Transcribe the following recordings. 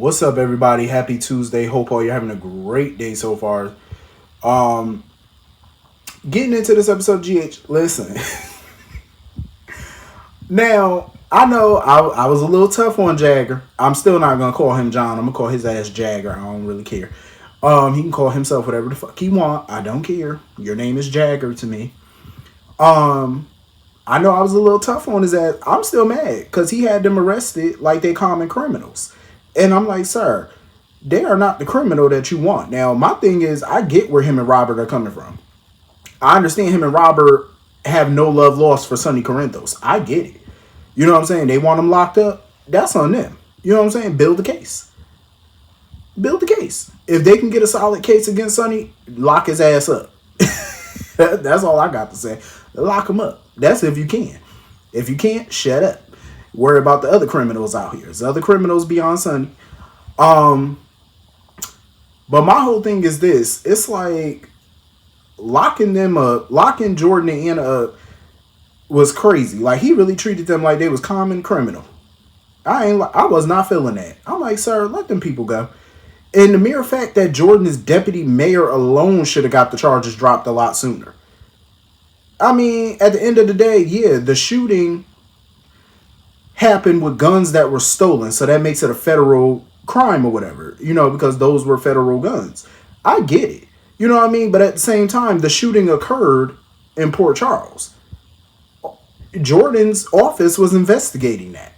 What's up, everybody? Happy Tuesday. Hope all you're having a great day so far. Um, Getting into this episode, GH. Listen, now I know I was a little tough on Jagger. I'm still not gonna call him John. I'm gonna call his ass Jagger. I don't really care. He can call himself whatever the fuck he want. I don't care. Your name is Jagger to me. Um, I know I was a little tough on his ass. I'm still mad because he had them arrested like they common criminals. And I'm like, sir, they are not the criminal that you want. Now, my thing is, I get where him and Robert are coming from. I understand him and Robert have no love lost for Sonny Corinthos. I get it. You know what I'm saying? They want him locked up. That's on them. You know what I'm saying? Build the case. Build the case. If they can get a solid case against Sonny, lock his ass up. That's all I got to say. Lock him up. That's if you can. If you can't, shut up. Worry about the other criminals out here. There's other criminals beyond Sonny. Um, but my whole thing is this. It's like locking them up, locking Jordan and Anna up was crazy. Like he really treated them like they was common criminal. I was not feeling that. I'm like, sir, let them people go. And the mere fact that Jordan is deputy mayor alone should have got the charges dropped a lot sooner. I mean, at the end of the day, yeah, the shooting happened with guns that were stolen, so that makes it a federal crime or whatever, because those were federal guns. I get it. You know what I mean? But at the same time, the shooting occurred in Port Charles. Jordan's office was investigating that.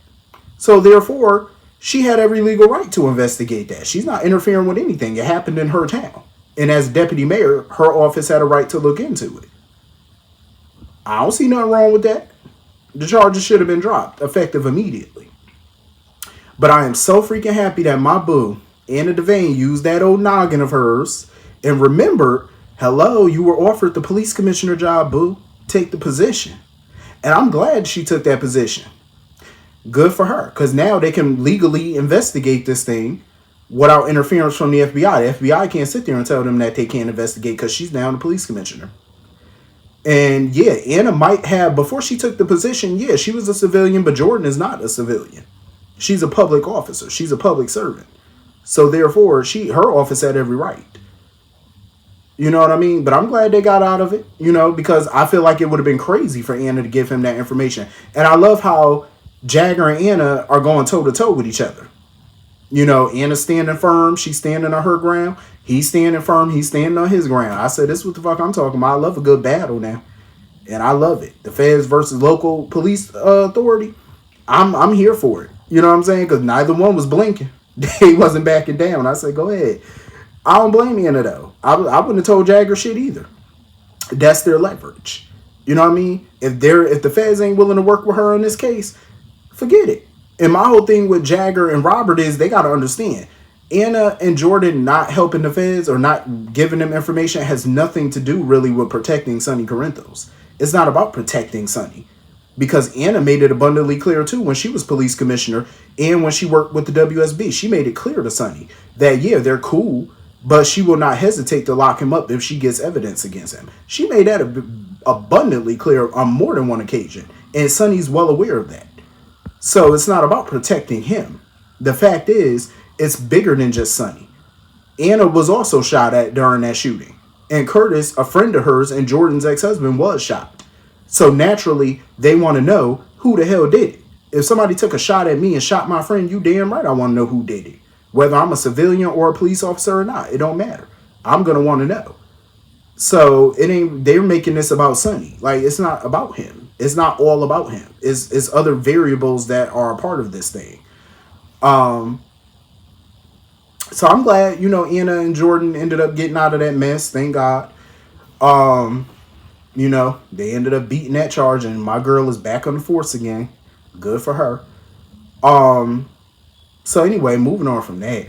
So therefore, she had every legal right to investigate that. She's not interfering with anything. It happened in her town. And as deputy mayor, her office had a right to look into it. I don't see nothing wrong with that. The charges should have been dropped, effective immediately. But I am so freaking happy that my boo, Anna Devane, used that old noggin of hers and remembered, hello, you were offered the police commissioner job, boo. Take the position. And I'm glad she took that position. Good for her, because now they can legally investigate this thing without interference from the FBI. The FBI can't sit there and tell them that they can't investigate because she's now the police commissioner. And yeah, Anna might have, before she took the position, yeah, she was a civilian, but Jordan is not a civilian. She's a public officer. She's a public servant. So therefore, her office had every right. You know what I mean? But I'm glad they got out of it, because I feel like it would have been crazy for Anna to give him that information. And I love how Jagger and Anna are going toe-to-toe with each other. Anna's standing firm. She's standing on her ground. He's standing firm. He's standing on his ground. I said, this is what the fuck I'm talking about. I love a good battle now. And I love it. The feds versus local police authority. I'm here for it. You know what I'm saying? Because neither one was blinking. They wasn't backing down. I said, go ahead. I don't blame Anna, though. I wouldn't have told Jagger shit either. That's their leverage. You know what I mean? If the feds ain't willing to work with her in this case, forget it. And my whole thing with Jagger and Robert is they got to understand. Anna and Jordan not helping the feds or not giving them information has nothing to do really with protecting Sonny Corinthos. It's not about protecting Sonny. Because Anna made it abundantly clear too when she was police commissioner and when she worked with the WSB. She made it clear to Sonny that, yeah, they're cool, but she will not hesitate to lock him up if she gets evidence against him. She made that abundantly clear on more than one occasion. And Sonny's well aware of that. So it's not about protecting him. The fact is, it's bigger than just Sonny. Anna was also shot at during that shooting. And Curtis, a friend of hers and Jordan's ex-husband, was shot. So naturally, they want to know who the hell did it. If somebody took a shot at me and shot my friend, you damn right I want to know who did it. Whether I'm a civilian or a police officer or not, it don't matter. I'm going to want to know. So they're making this about Sonny. Like, it's not about him. It's not all about him. It's other variables that are a part of this thing. So I'm glad, Anna and Jordan ended up getting out of that mess. Thank God. They ended up beating that charge and my girl is back on the force again. Good for her. So anyway, moving on from that.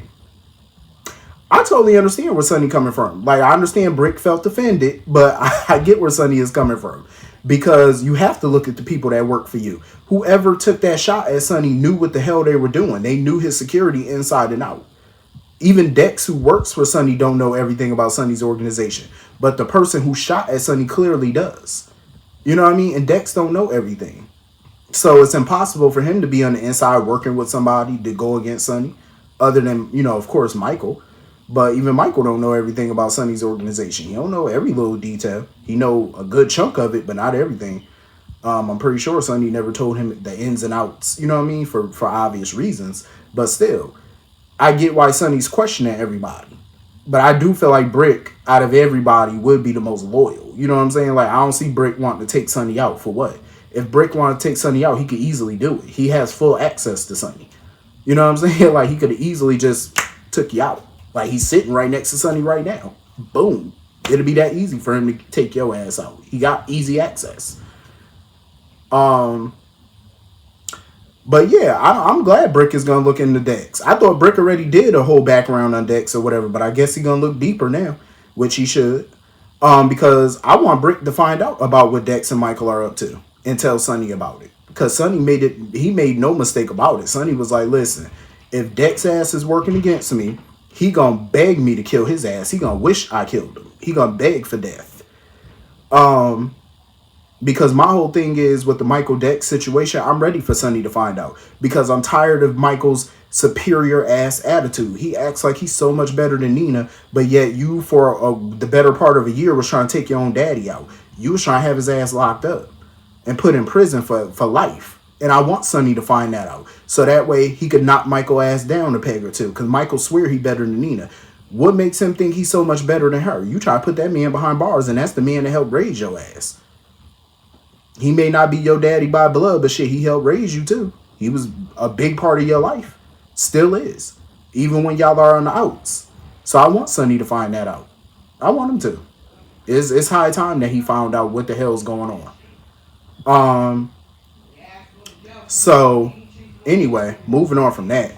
I totally understand where Sonny coming from. Like, I understand Brick felt offended, but I get where Sonny is coming from. Because you have to look at the people that work for you. Whoever took that shot at Sonny knew what the hell they were doing. They knew his security inside and out. Even Dex, who works for Sonny, don't know everything about Sonny's organization. But the person who shot at Sonny clearly does. You know what I mean? And Dex don't know everything. So it's impossible for him to be on the inside working with somebody to go against Sonny. other than, of course, Michael. But even Michael don't know everything about Sonny's organization. He don't know every little detail. He know a good chunk of it, but not everything. I'm pretty sure Sonny never told him the ins and outs, you know what I mean, for obvious reasons. But still, I get why Sonny's questioning everybody. But I do feel like Brick, out of everybody, would be the most loyal. You know what I'm saying? Like, I don't see Brick wanting to take Sonny out for what? If Brick wanted to take Sonny out, he could easily do it. He has full access to Sonny. You know what I'm saying? Like, he could have easily just took you out. Like, he's sitting right next to Sonny right now. Boom. It'll be that easy for him to take your ass out. He got easy access. But yeah, I'm glad Brick is gonna look into Dex. I thought Brick already did a whole background on Dex or whatever, but I guess he's gonna look deeper now, which he should. Because I want Brick to find out about what Dex and Michael are up to and tell Sonny about it. Because Sonny he made no mistake about it. Sonny was like, listen, if Dex ass is working against me, he gonna beg me to kill his ass. He gonna wish I killed him. He gonna beg for death. Because my whole thing is with the Michael Dex situation, I'm ready for Sonny to find out. Because I'm tired of Michael's superior ass attitude. He acts like he's so much better than Nina, but yet you, for the better part of a year, was trying to take your own daddy out. You was trying to have his ass locked up and put in prison for life. And I want Sonny to find that out. So that way he could knock Michael ass down a peg or two. Because Michael swear he better than Nina. What makes him think he's so much better than her? You try to put that man behind bars, and that's the man that helped raise your ass. He may not be your daddy by blood, but shit, he helped raise you too. He was a big part of your life. Still is. Even when y'all are on the outs. So I want Sonny to find that out. I want him to. It's high time that he found out what the hell's going on. So anyway, moving on from that.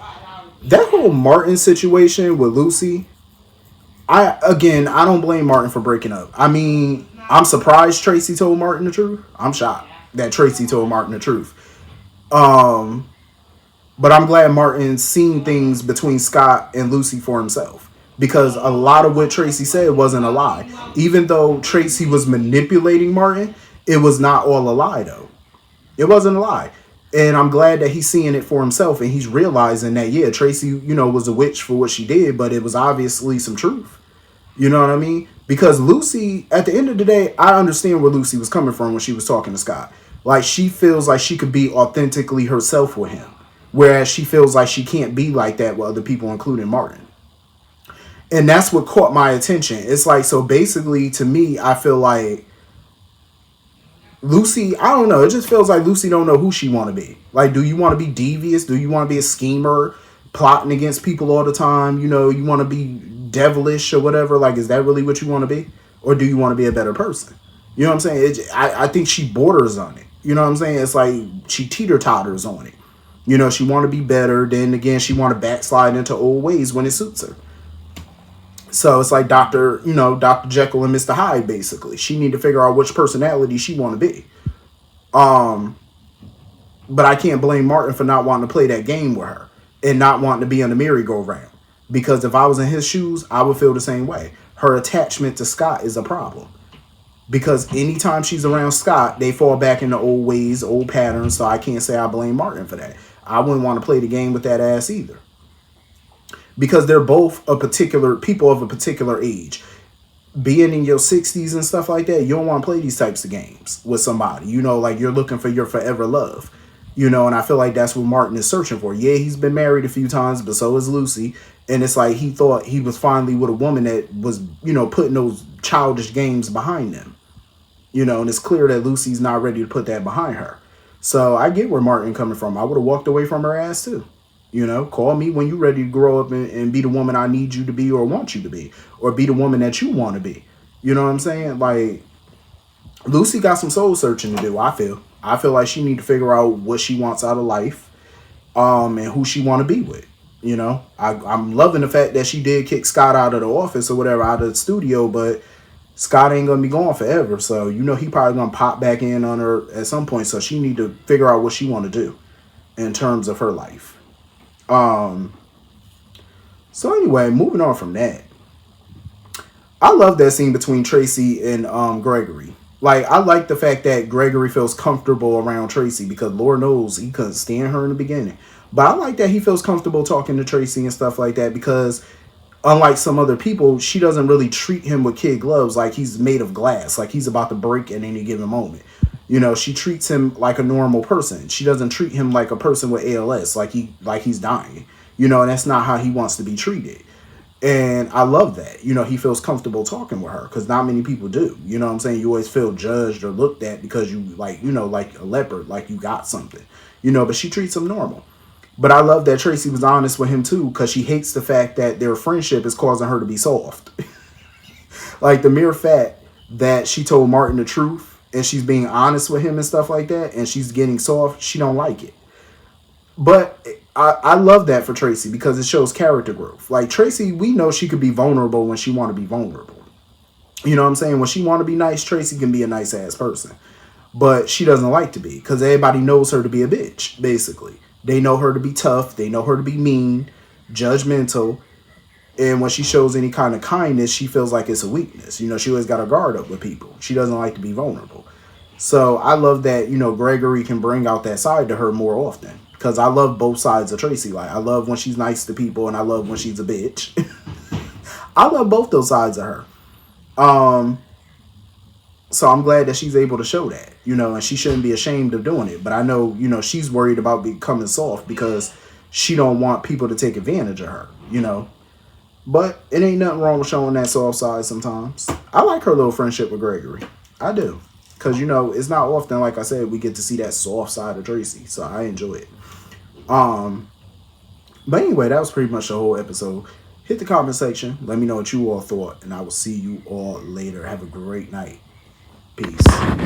That whole Martin situation with Lucy, I don't blame Martin for breaking up. I mean, I'm surprised Tracy told Martin the truth. I'm shocked that Tracy told Martin the truth. But I'm glad Martin seen things between Scott and Lucy for himself. Because a lot of what Tracy said wasn't a lie. Even though Tracy was manipulating Martin, it was not all a lie though. It wasn't a lie. And I'm glad that he's seeing it for himself and he's realizing that, yeah, Tracy, was a witch for what she did, but it was obviously some truth. You know what I mean? Because Lucy, at the end of the day, I understand where Lucy was coming from when she was talking to Scott. Like, she feels like she could be authentically herself with him. Whereas she feels like she can't be like that with other people, including Martin. And that's what caught my attention. It's like, so basically, to me, I feel like Lucy, I don't know. It just feels like Lucy don't know who she want to be. Like, do you want to be devious? Do you want to be a schemer, plotting against people all the time? You want to be devilish or whatever. Like, is that really what you want to be? Or do you want to be a better person? You know what I'm saying? I think she borders on it. You know what I'm saying? It's like she teeter-totters on it. She want to be better. Then again, she want to backslide into old ways when it suits her. So it's like Dr. Jekyll and Mr. Hyde, basically. She need to figure out which personality she want to be. But I can't blame Martin for not wanting to play that game with her and not wanting to be on the merry-go-round. Because if I was in his shoes, I would feel the same way. Her attachment to Scott is a problem. Because anytime she's around Scott, they fall back into old ways, old patterns. So I can't say I blame Martin for that. I wouldn't want to play the game with that ass either. Because they're both people of a particular age. Being in your 60s and stuff like that, you don't want to play these types of games with somebody. Like you're looking for your forever love. And I feel like that's what Martin is searching for. Yeah, he's been married a few times, but so is Lucy. And it's like he thought he was finally with a woman that was, putting those childish games behind them. And it's clear that Lucy's not ready to put that behind her. So I get where Martin coming from. I would have walked away from her ass too. Call me when you're ready to grow up and be the woman I need you to be or want you to be. Or be the woman that you want to be. You know what I'm saying? Like, Lucy got some soul searching to do, I feel. I feel like she need to figure out what she wants out of life. And who she want to be with. I'm loving the fact that she did kick Scott out of the office or whatever, out of the studio. But Scott ain't going to be gone forever. So, he probably going to pop back in on her at some point. So she need to figure out what she want to do in terms of her life. So anyway, moving on from that. I love that scene between Tracy and Gregory. Like, I like the fact that Gregory feels comfortable around Tracy because Lord knows he couldn't stand her in the beginning. But I like that he feels comfortable talking to Tracy and stuff like that because unlike some other people, she doesn't really treat him with kid gloves like he's made of glass, like he's about to break at any given moment. You know, she treats him like a normal person. She doesn't treat him like a person with ALS, like he's dying. You know, and that's not how he wants to be treated. And I love that. You know, he feels comfortable talking with her because not many people do. You know what I'm saying? You always feel judged or looked at because you like, you know, like a leopard, like you got something. You know, but she treats him normal. But I love that Tracy was honest with him too because she hates the fact that their friendship is causing her to be soft. Like the mere fact that she told Martin the truth and she's being honest with him and stuff like that and she's getting soft, she don't like it. But I love that for Tracy because it shows character growth. Like Tracy, we know she could be vulnerable when she want to be vulnerable. You know what I'm saying? When she want to be nice, Tracy can be a nice ass person. But she doesn't like to be because everybody knows her to be a bitch, basically. They know her to be tough. They know her to be mean, judgmental. And when she shows any kind of kindness, she feels like it's a weakness. You know, she always got her guard up with people. She doesn't like to be vulnerable. So I love that, you know, Gregory can bring out that side to her more often. Because I love both sides of Tracy. Like, I love when she's nice to people and I love when she's a bitch. I love both those sides of her. So I'm glad that she's able to show that, you know, and she shouldn't be ashamed of doing it. But I know, you know, she's worried about becoming soft because she don't want people to take advantage of her, you know. But it ain't nothing wrong with showing that soft side sometimes. I like her little friendship with Gregory. I do. Because, you know, it's not often, like I said, we get to see that soft side of Tracy. So I enjoy it. But anyway, that was pretty much the whole episode. Hit the comment section. Let me know what you all thought. And I will see you all later. Have a great night. Peace.